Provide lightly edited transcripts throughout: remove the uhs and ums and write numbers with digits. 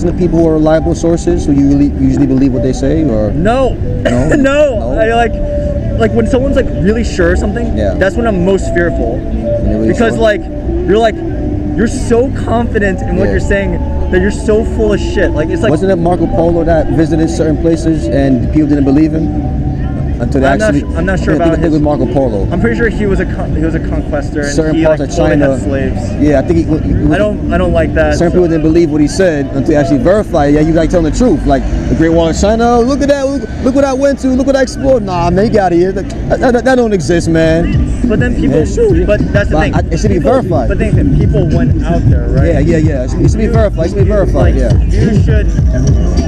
listen to people who are reliable sources, who you usually believe what they say, or no? No? I like when someone's like really sure of something. Yeah. That's when I'm most fearful, Really because sure? you're so confident in what you're saying that you're so full of shit. Like it's like, wasn't it Marco Polo that visited certain places and people didn't believe him until they I'm not sure about I think it was Marco Polo. I'm pretty sure he was a conquestor and certain he parts like of totally China had slaves. Yeah, I think I don't like that. Certain people didn't believe what he said until they actually verified. Yeah, you like telling the truth. Like the Great Wall of China. Look at that. Look what I went to. Look what I explored. Nah, man, get out of here. That don't exist, man. But then people. But that's the thing. It should be verified. But then people went out there, right? Yeah. It should be verified. It should be verified. Like, you should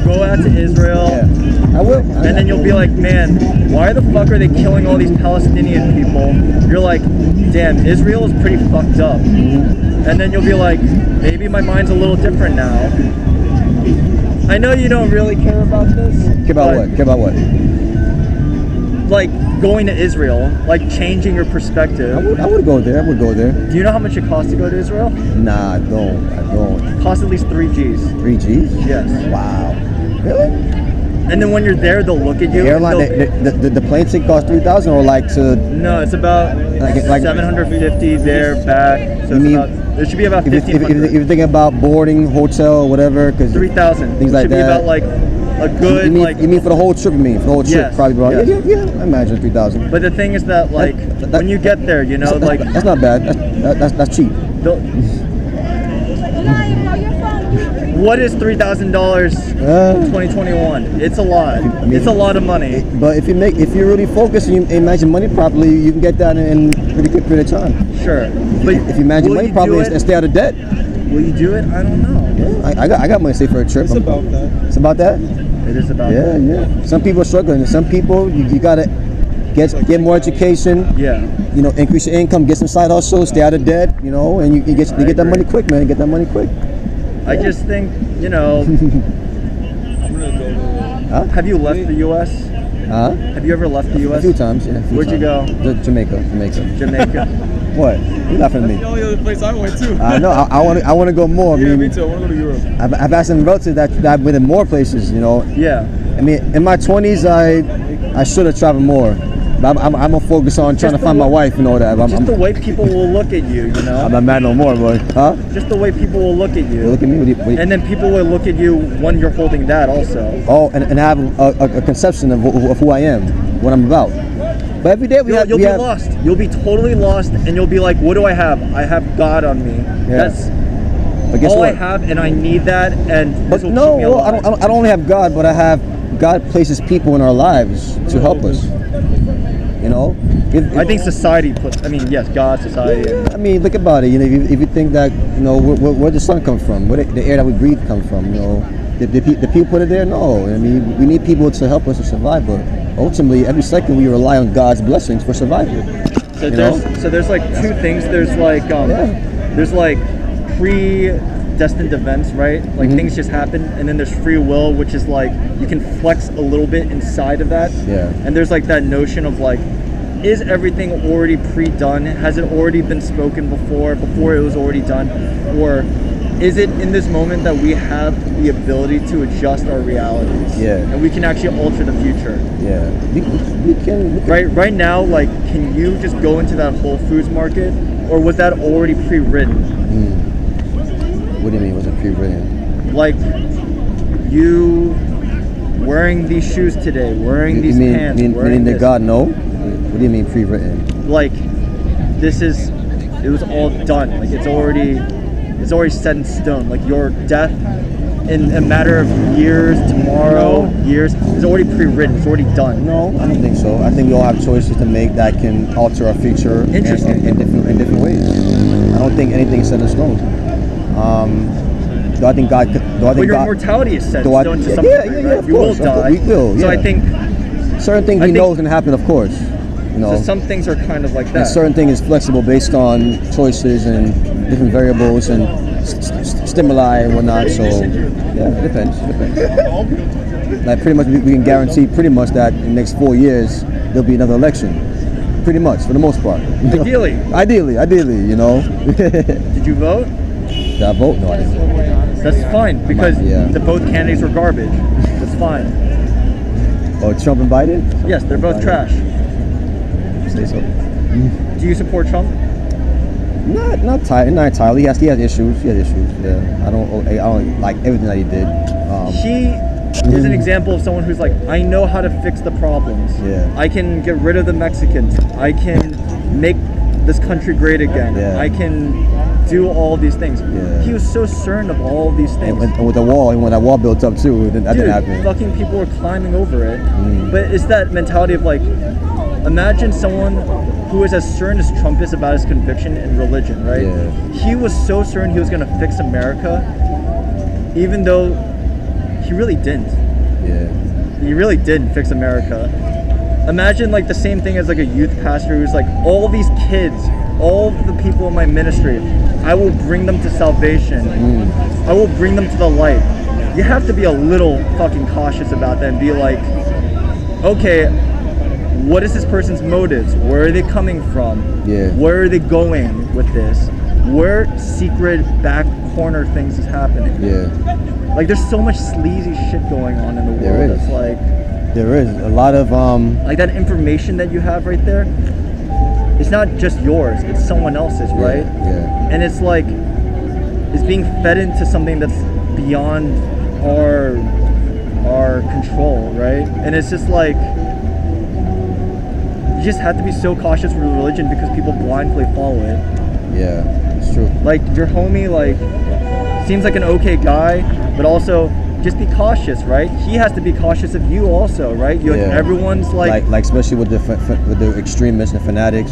go out to Israel. Yeah, I will. And then you'll be like, man, why the fuck are they killing all these Palestinian people? You're like, damn, Israel is pretty fucked up. And then you'll be like, maybe my mind's a little different now. I know you don't really care about this. Care about what? Like going to Israel, like changing your perspective. I would go there. Do you know how much it costs to go to Israel? Nah, I don't. It costs at least 3 Gs. 3 Gs? Yes. Wow. Really? And then when you're there, they'll look at you. The airline, the plane ticket costs $3,000, or like to? No, it's about like 750 there, back. So it should be about 1,500. If you're thinking about boarding, hotel, whatever, because 3,000. things like should that. Be about like a good you mean for the whole trip? For the whole trip, yes, probably about yes. I imagine 3,000. But the thing is that like when you get there, you know, like that's not bad. That's cheap. What is $3,000 in 2021? It's a lot. It's a lot of money. But if you really focus and you manage your money properly, you can get that in a pretty good period of time. Sure. But if you manage your money properly and stay out of debt. Will you do it? I don't know. I got money saved for a trip. It's about that. It's about that? It is about that. Yeah. Some people are struggling. Some people, you gotta get more education. Yeah. You know, increase your income, get some side hustles, stay out of debt. You know, and you get that money quick, man. Get that money quick. I just think, you know. I'm gonna go there. Have you left the U.S.? Have you ever left the U.S.? A few times, yeah. Where'd you go? Jamaica. What? You're laughing at me. That's the only other place I went to. No, I want to go more. Yeah, me too. I want to go to Europe. I've asked some relatives that I've been in more places, you know. Yeah. I mean, in my 20s, I should have traveled more. But I'm gonna focus on trying to find my wife and all that. The way people will look at you, you know. I'm not mad no more, boy. Huh? Just the way people will look at you. Look at me. And then people will look at you when you're holding that also. Oh, and have a conception of who I am, what I'm about. But every day you'll be lost. You'll be totally lost, and you'll be like, "What do I have? I have God on me. Yeah. That's all I have, and I need that." And but no, well, I don't only have God, but I have God places people in our lives to help us. You know, I think society yes, God, society. I mean, look about it. You know, if you think that, you know, where the sun comes from, where the air that we breathe comes from, you know, the people put it there. No, I mean, we need people to help us to survive. But ultimately, every second we rely on God's blessings for survival. So there's like two things. There's like predestined events, right? Like things just happen, and then there's free will, which is like you can flex a little bit inside of that. Yeah. And there's like that notion of like, is everything already pre-done? Has it already been spoken before it was already done? Or is it in this moment that we have the ability to adjust our realities? Yeah. And we can actually alter the future. Yeah. We can. Right now, like, can you just go into that Whole Foods market, or was that already pre-written? What do you mean, was it pre-written? Like, you wearing these shoes today, wearing these pants, meaning that God know? What do you mean pre-written? Like, it was all done. Like, it's already set in stone. Like, your death in a matter of years, years, is already pre-written. It's already done. No, I don't think so. I think we all have choices to make that can alter our future in different ways. I don't think anything's set in stone. Do I think God? But your mortality is set in stone to some degree, right? You will die. We will. Yeah. So I think certain things we know is going to happen, of course. You know. So some things are kind of like that. And certain things is flexible based on choices and different variables and stimuli and whatnot. So yeah, it depends. Like pretty much, we can guarantee pretty much that in the next 4 years there'll be another election. Pretty much, for the most part. Ideally. Ideally, you know. Did you vote? Did I vote? No, I didn't. That's fine because Yeah. both candidates were garbage. That's fine. Oh, Trump and Biden? Yes, they're both trash. Say so. Do you support Trump? Not entirely. He has issues. He has issues. Yeah. I don't like everything that he did. He is an example of someone who's like, I know how to fix the problems. Yeah. I can get rid of the Mexicans. I can make this country great again. Yeah. I can do all these things. Yeah. He was so certain of all of these things. And with the wall, and when that wall built up too, that didn't happen. Fucking people were climbing over it. But it's that mentality of like, imagine someone who is as certain as Trump is about his conviction in religion, right? Yeah. He was so certain he was going to fix America, even though he really didn't. Yeah. He really didn't fix America. Imagine like the same thing as like a youth pastor who's like, all these kids, all the people in my ministry, I will bring them to salvation. I will bring them to the light. You have to be a little fucking cautious about that and be like, okay, what is this person's motives? Where are they coming from? Yeah. Where are they going with this? Where secret back corner things is happening? Yeah. Like there's so much sleazy shit going on in the world. There is. That's like There is a lot of like that information that you have right there. It's not just yours. It's someone else's, right? Yeah. And it's like it's being fed into something that's beyond our control, right? And it's just like you just have to be so cautious with religion because people blindly follow it. Yeah. It's true. Like your homie, like seems like an okay guy, but also just be cautious, right? He has to be cautious of you also, right? You everyone's like especially with the extremists and fanatics.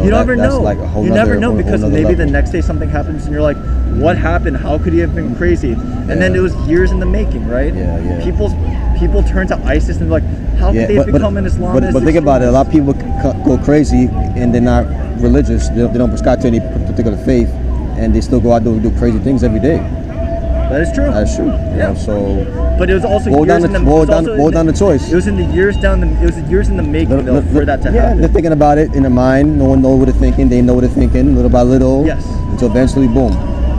You never that's know. Like a whole you never know because maybe level. the next day something happens and you're like, what happened? How could he have been crazy? And then it was years in the making, right? Yeah. People turn to ISIS and they're like, how could they have become an Islamist? But think about it. A lot of people go crazy and they're not religious. They don't prescribe to any particular faith, and they still go out there and do crazy things every day. That is true. That's true. Yeah. So. But it was also Boil years down in the choice. It was in the years in the making though for that to happen. Yeah, they're thinking about it in their mind. No one knows what they're thinking. They know what they're thinking, little by little. Yes. Until eventually, boom.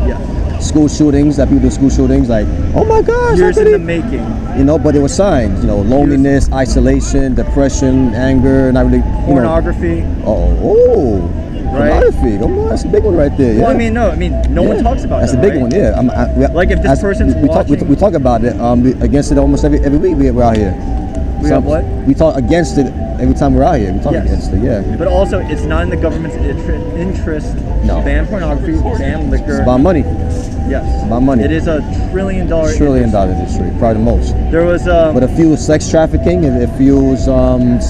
Yeah. School shootings. That people do school shootings. Like, oh my gosh. Years in the making. You know, but it was signs. You know, loneliness, isolation, depression, anger, not really. Pornography. Oh. Right? Pornography. That's a big one right there. Yeah. Well, no one talks about that's that. That's a big right? one. Yeah. Like if this person's watching, we talk about it against it almost every week we're out here. We got what? We talk against it every time we're out here. We talk against it. Yeah. But also, it's not in the government's interest to ban pornography, ban liquor. It's about money. Yes. It's about money. It is a $1 trillion industry, probably the most. There was but it fuels sex trafficking. It fuels sex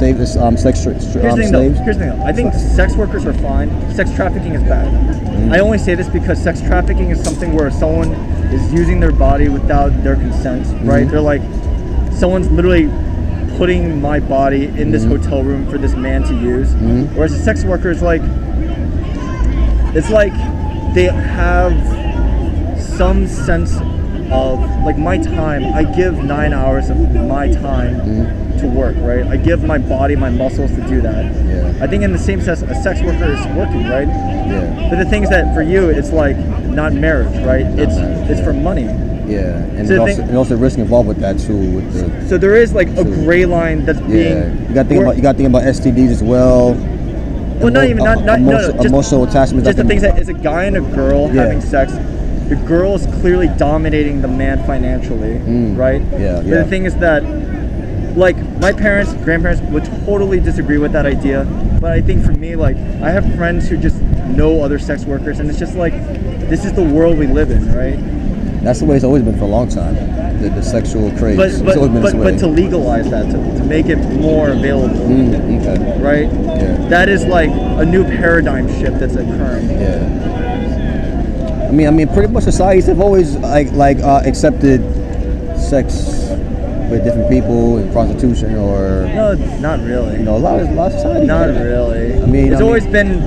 slaves. Here's the thing though. I think sex workers are fine. Sex trafficking is bad. I only say this because sex trafficking is something where someone is using their body without their consent, right? They're like, someone's literally putting my body in this hotel room for this man to use. Whereas a sex worker is like, it's like they have some sense of like my time. I give 9 hours of my time to work, right? I give my body, my muscles to do that. Yeah. I think in the same sense, a sex worker is working, right? Yeah. But the thing is that for you, it's like not marriage, right? It's for money. Yeah, and So there's also risk involved with that too. So there is like a gray line that's being. You got to think about STDs as well. Well, Emotional attachment. Just the things that is a guy and a girl having sex. The girl is clearly dominating the man financially, right? Yeah. But the thing is that, like, my parents, grandparents would totally disagree with that idea. But I think for me, like, I have friends who just know other sex workers, and it's just like, this is the world we live in, right? That's the way it's always been for a long time. The sexual craze. But to legalize that, to make it more available, okay. right? Yeah. That is like a new paradigm shift that's occurring. Yeah. I mean, pretty much societies have always accepted sex with different people and prostitution, or no, not really. A lot of societies. Not really. It's always been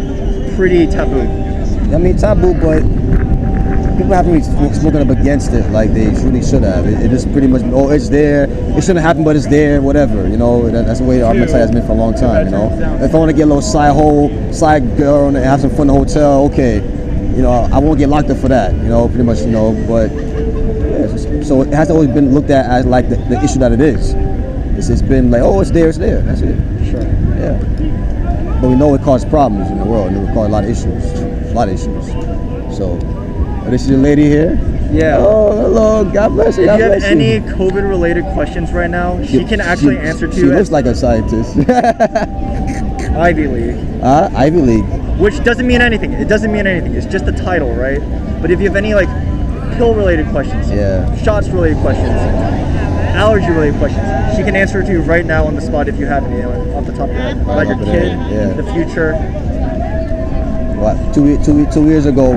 pretty taboo. Taboo, but people haven't really spoken up against it like they really should have. It is pretty much, it's there. It shouldn't happen, but it's there. Whatever, That's the way our mentality has been for a long time. If I want to get a little side girl and have some fun in the hotel, okay. you know, I won't get locked up for that, you know, pretty much, you know, but yeah, so it has always been looked at as like the issue that it is. It's been like, oh, it's there, that's it. Sure. Yeah. But we know it causes problems in the world, and it causes a lot of issues. So, this is your lady here? Yeah. Oh, hello, God bless you. If God you have bless any COVID-related questions right now, she can actually answer to She you. looks like a scientist. Ivy League. Ivy League. Which doesn't mean anything. It doesn't mean anything. It's just the title, right? But if you have any like pill-related questions, shots-related questions, allergy-related questions, she can answer it to you right now on the spot if you have any off the top of your head. About your kid, the future. What? Two years ago,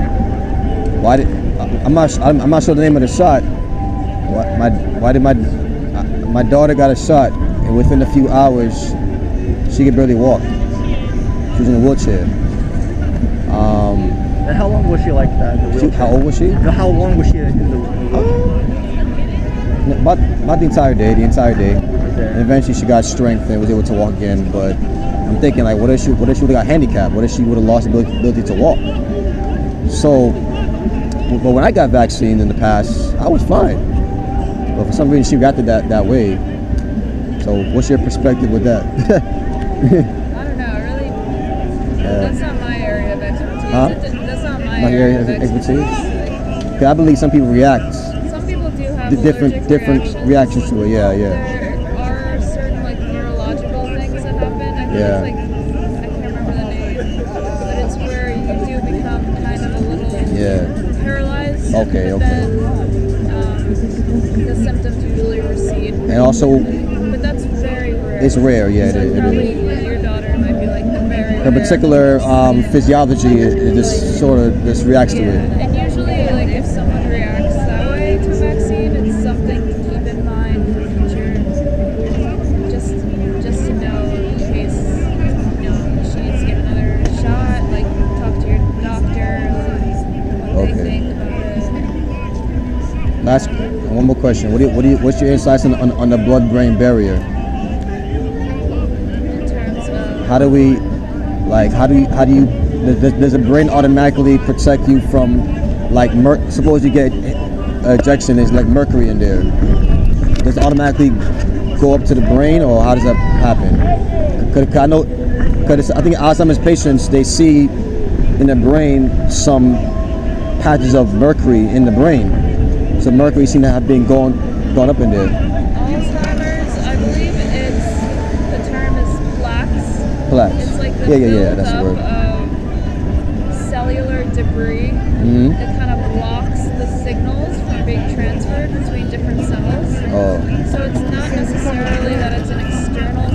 why did I'm not sure the name of the shot. Why did my daughter got a shot, and within a few hours she could barely walk. She was in a wheelchair. And how long was she like that in the wheelchair? How old was she? No, how long was she in the wheelchair? About the entire day. Okay. And eventually she got strength and was able to walk again. But I'm thinking, like, what if she would have got handicapped? What if she would have lost the ability to walk? So, but when I got vaccine in the past, I was fine. But for some reason she reacted that way. So what's your perspective with that? I don't know, really, that's not my area of expertise. Huh? That's not my Not your area of expertise? expertise. 'Cause I believe some people react. Some people do have Different reactions to it. Yeah. There are certain like neurological things that happen. I think Yeah. it's like, I can't remember the name, but it's where you do become kind of a little paralyzed. Okay. But then the symptoms usually recede. And also, But that's very rare. it's rare. Yeah, So it probably is. your daughter might be like the very Her rare. particular physiology, it just sort of just reacts to it. And usually, like, if someone reacts that way to a vaccine, it's something to keep in mind for future. Just to know in case, she needs to get another shot. Like, talk to your doctor. What they think about it. One more question. What's your insights on the blood-brain barrier? In terms of Does the brain automatically protect you from, like, suppose you get ejection, there's like mercury in there. Does it automatically go up to the brain, or how does that happen? Cause I think Alzheimer's patients, they see in their brain some patches of mercury in the brain. So mercury seems to have been gone up in there. Alzheimer's, I believe the term is plaques. Plaques. It's like the That's the word. buildup of cellular debris that kind of blocks the signals from being transferred between different cells. Oh. So it's not necessarily that it's an external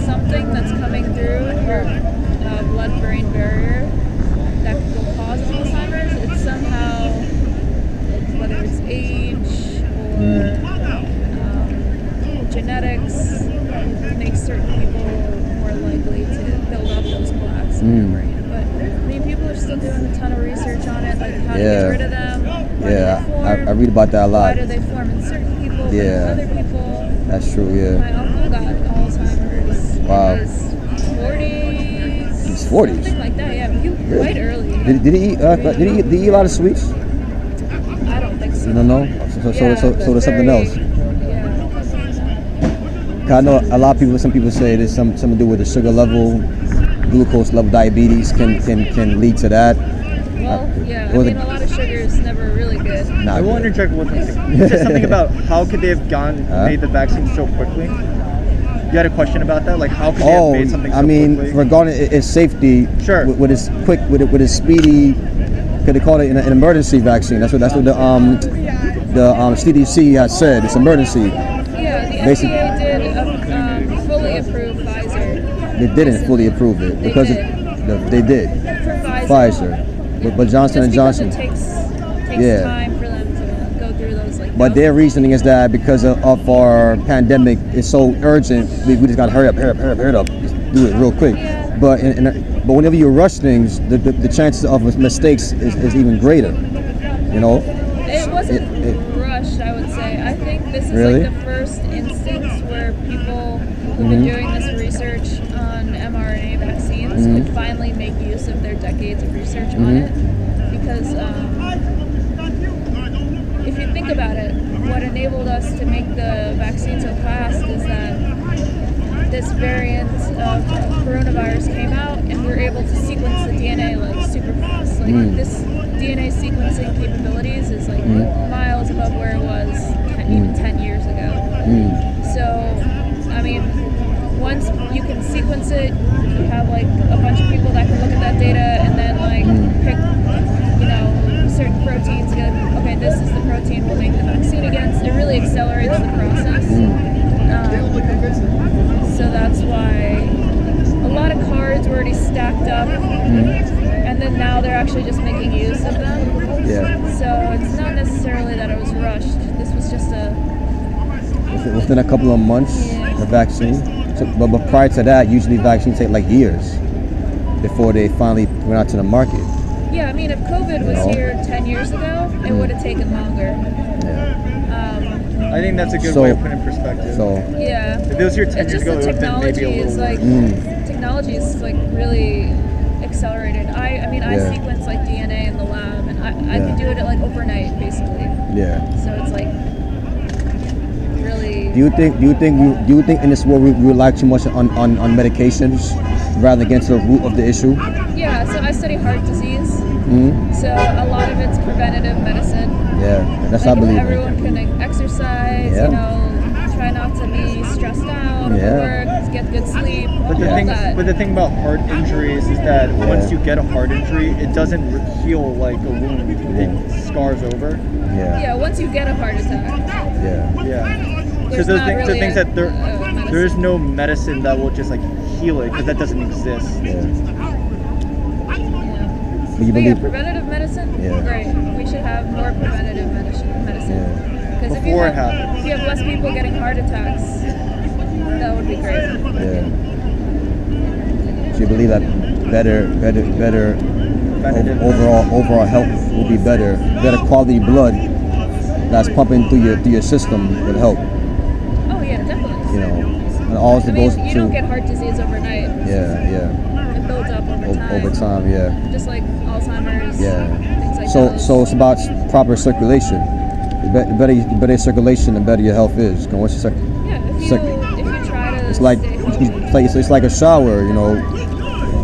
something that's coming through your blood-brain barrier that will cause Alzheimer's. It's somehow, whether it's age or genetics, makes certain people more likely to build up those plaques in their brain. But I mean, people are still doing a ton of research on it, like how to get rid of them. Why do they form? I read about that a lot. Why do they form in certain people, but in other people? That's true. My uncle got Alzheimer's. Wow. He was 40s. He's 40s. Something like that. Yeah, he quite early. Did he eat a lot of sweets? I don't think so. No. So there's something else. Yeah. 'Cause I know a lot of people. Some people say there's something to do with the sugar level, glucose level, diabetes can lead to that. Well, yeah. I mean, a lot of sugar is never really good. I will interject one thing. You said something about how could they have made the vaccine so quickly? You had a question about that? Like, how could they have made something so quickly? Regarding its safety, Sure. with its quick, with its speedy, because they call it an emergency vaccine. That's what the CDC has said. It's emergency. Yeah, the Basic- FDA did fully approve Pfizer. They didn't fully approve it because they did. For Pfizer, but Johnson and Johnson. It takes Yeah. time for them to go through those But their reasoning is that because of our pandemic, it's so urgent, we just got to hurry up, just do it real quick. Yeah. But whenever you rush things, the chances of mistakes is even greater. You know. And It wasn't rushed, I would say. I think this is Really? like the first instance where people who've been doing this research on mRNA vaccines could finally make use of their decades of research on it. Because if you think about it, what enabled us to make the vaccine so fast is that this variant of coronavirus came out and we were able to sequence the DNA like super fast. Like this DNA sequencing capabilities is like miles above where it was even 10 years ago. So, I mean, once you can sequence it, you have like a bunch of people that can look at that data and then like pick, you know, certain proteins. Go, okay, this is the protein we'll make the vaccine against. It really accelerates the process. So that's why a lot of cards were already stacked up, and then now they're actually just making use of them. Yeah. So it's not necessarily that it was rushed. This was just a Within a couple of months, the vaccine. So, but prior to that, usually vaccines take like years before they finally went out to the market. yeah. I mean, if COVID was here 10 years ago, it would have taken longer. Yeah. I think that's a good So- way to put it in perspective. So Yeah. If it was here 10 It's years just ago, the it would have been maybe a technology little is like technology is like really accelerated. I mean, I Yeah. sequence like DNA in the lab, and I Yeah. could do it like overnight, basically. yeah. So it's like really. Do you think in this world we rely too much on medications rather than get to the root of the issue? Yeah. So I study heart disease. So a lot of it's preventative medicine. Yeah, that's Like I believe. everyone can like, exercise. Yeah. You know, try not to be stressed out. Yeah. Work, get good sleep. But the all thing, that. but the thing about heart injuries is that once you get a heart injury, it doesn't heal like a wound. It scars over. Yeah, Yeah. Once you get a heart attack. yeah. Yeah. There's so not things, really things a- that there, medicine. there is no medicine that will just like heal it because that doesn't exist. Yeah. Yeah. But you But yeah, believe? preventative medicine, Yeah. great. We should have more preventative medicine. Yeah. Because if Before it happens. if you have less people getting heart attacks, that would be great. Yeah. So you believe that better overall health will be better quality blood that's pumping through your system would help. Oh yeah, definitely. You know, and all I it mean, goes you to don't get heart disease overnight. yeah. It builds up over time. Over time, yeah. Just like Alzheimer's. Yeah. Things like So those. so it's about proper circulation. The better circulation, the better your health is. Once you yeah, if you try to it's like stay it's like a shower, you know.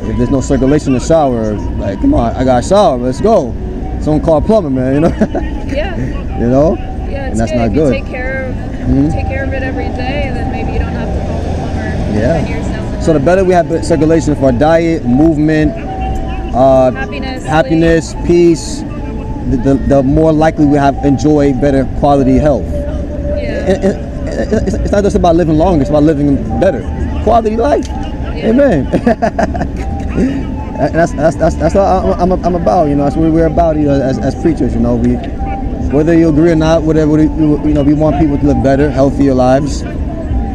If there's no circulation in the shower, like come on, I got a shower, let's go. Someone call a plumber, man, you know. yeah, You know? yeah, it's And that's good. not If good. you take care of it every day, and then maybe you don't have to call the plumber 10 years down the line. So the better we have circulation for our diet, movement, happiness, peace, the more likely we have enjoy better quality health. Yeah. It's not just about living longer; it's about living better quality life. Amen. And that's what I'm about. You know, that's what we're about. You know, as preachers, you know, whether you agree or not, whatever you know, we want people to live better, healthier lives,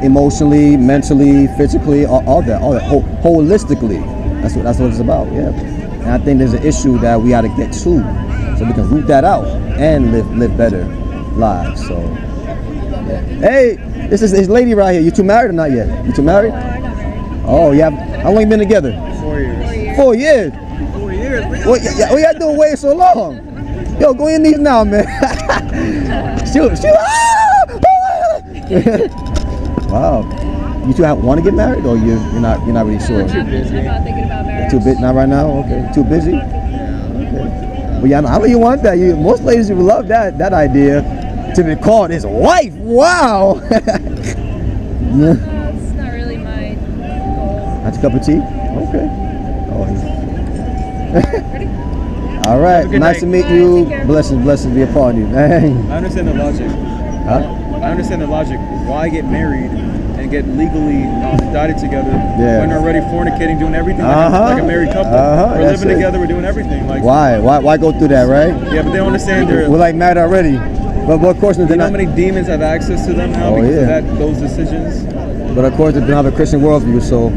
emotionally, mentally, physically, all that, holistically. That's what it's about. Yeah. And I think there's an issue that we got to get to, so we can root that out and live better lives. So, yeah. Hey, this is this lady right here. You two married or not yet? You two married? Oh, yeah. How long you been together? 4 years. 4 years. 4 years. What y'all doing waiting so long? Yo, go in these now, man. Shoot. Wow. You two want to get married, or you're not really sure? I'm not thinking about marriage. Too busy, not right now. Okay. Too busy. Okay. But yeah, I know you want that. Most ladies would love that idea to be called his wife. Wow. Yeah. It's not really my goal. That's a cup of tea. Okay. Oh, Ready? all right. Have a good Nice to night. meet you. Take care. Blessings be upon you. Dang. I understand the logic. Huh? I understand the logic. Why get married and get legally indicted together Yeah. when they're already fornicating, doing everything Uh-huh. like a married couple? Uh-huh, We're that's living it. together. We're doing everything. Like Why go through that, right? Yeah, but they don't understand We're like married already. But of course, they're you know how not. many demons have access to them now Oh, because yeah. of those decisions. But of course, they don't have a Christian worldview. So,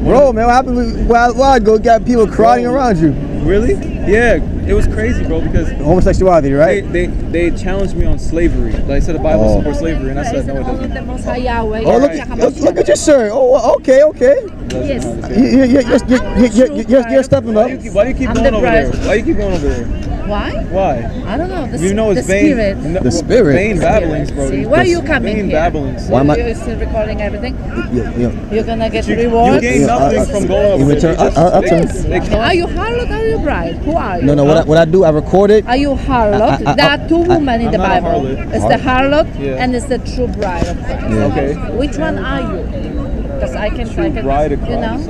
bro, man, what happened? Why go got people crying Bro. around you? Really? Yeah, it was crazy, bro, because Homosexuality, right? they challenged me on slavery. They said the Bible supports slavery, and I said no, it doesn't. The Most High Yahweh. Oh, look at your shirt. Oh, okay. Yes. You're stepping up. Why do you keep I'm going the over there? bride. Why do you keep going over there? Why? Why? I don't know. You know it's the vain. spirit. No, The spirit. Vain babblings, bro. See, why are you coming Vain here? babblings. Why am I- You're still recording everything. Yeah. You're gonna get You rewards. gain nothing from going over In there. return, They just- I'll they- turn. they come- Are you harlot or are you bride? Who are you? No. What I do, I record it. Are you harlot? There are two women in the I'm not a Bible. harlot. It's the harlot Yeah. and it's the true bride of Christ. Yeah. Okay. Which one are you? Because I can, True bride of you know. Christ.